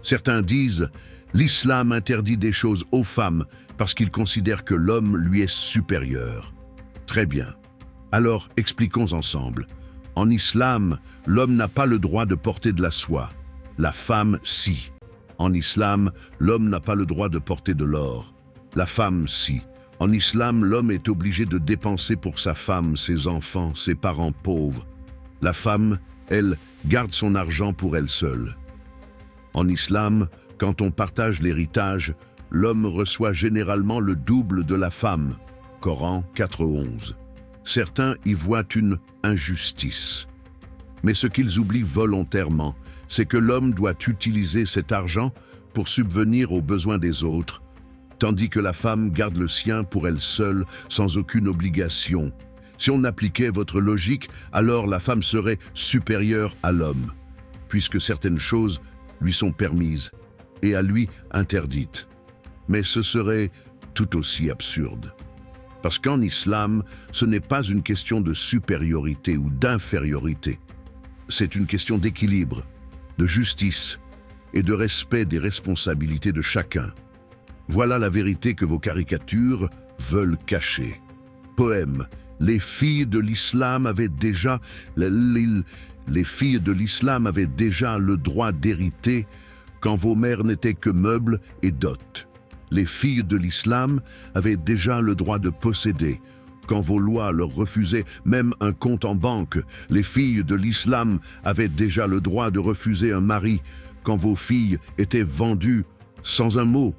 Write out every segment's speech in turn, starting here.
Certains disent « l'islam interdit des choses aux femmes parce qu'il considère que l'homme lui est supérieur ». Très bien. Alors expliquons ensemble. En islam, l'homme n'a pas le droit de porter de la soie. La femme, si. En islam, l'homme n'a pas le droit de porter de l'or. La femme, si. En islam, l'homme est obligé de dépenser pour sa femme, ses enfants, ses parents pauvres. La femme, elle, garde son argent pour elle seule. En islam, quand on partage l'héritage, l'homme reçoit généralement le double de la femme. Coran 4.11. Certains y voient une injustice. Mais ce qu'ils oublient volontairement, c'est que l'homme doit utiliser cet argent pour subvenir aux besoins des autres, tandis que la femme garde le sien pour elle seule, sans aucune obligation. Si on appliquait votre logique, alors la femme serait supérieure à l'homme, puisque certaines choses lui sont permises et à lui interdites. Mais ce serait tout aussi absurde. Parce qu'en islam, ce n'est pas une question de supériorité ou d'infériorité. C'est une question d'équilibre, de justice et de respect des responsabilités de chacun. Voilà la vérité que vos caricatures veulent cacher. Poème. Les filles de l'islam avaient déjà les filles de l'islam avaient déjà le droit d'hériter quand vos mères n'étaient que meubles et dot. Les filles de l'islam avaient déjà le droit de posséder quand vos lois leur refusaient même un compte en banque. Les filles de l'islam avaient déjà le droit de refuser un mari quand vos filles étaient vendues sans un mot.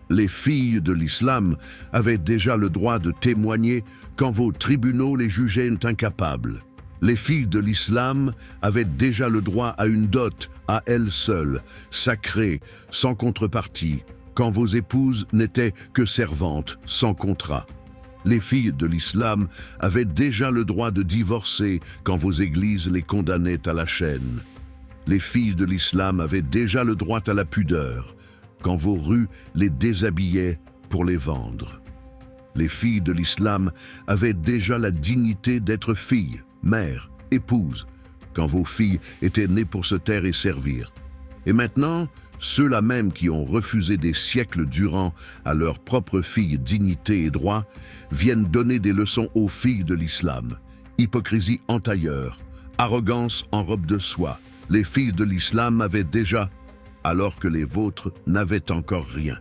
Les filles de l'islam avaient déjà le droit de témoigner quand vos tribunaux les jugeaient incapables. Les filles de l'islam avaient déjà le droit à une dot, à elles seules, sacrée, sans contrepartie, quand vos épouses n'étaient que servantes, sans contrat. Les filles de l'islam avaient déjà le droit de divorcer quand vos églises les condamnaient à la chaîne. Les filles de l'islam avaient déjà le droit à la pudeur, quand vos rues les déshabillaient pour les vendre. Les filles de l'islam avaient déjà la dignité d'être filles, mères, épouses, quand vos filles étaient nées pour se taire et servir. Et maintenant, ceux-là même qui ont refusé des siècles durant à leurs propres filles dignité et droit, viennent donner des leçons aux filles de l'islam. Hypocrisie en tailleur, arrogance en robe de soie. Les filles de l'islam avaient déjà, alors que les vôtres n'avaient encore rien.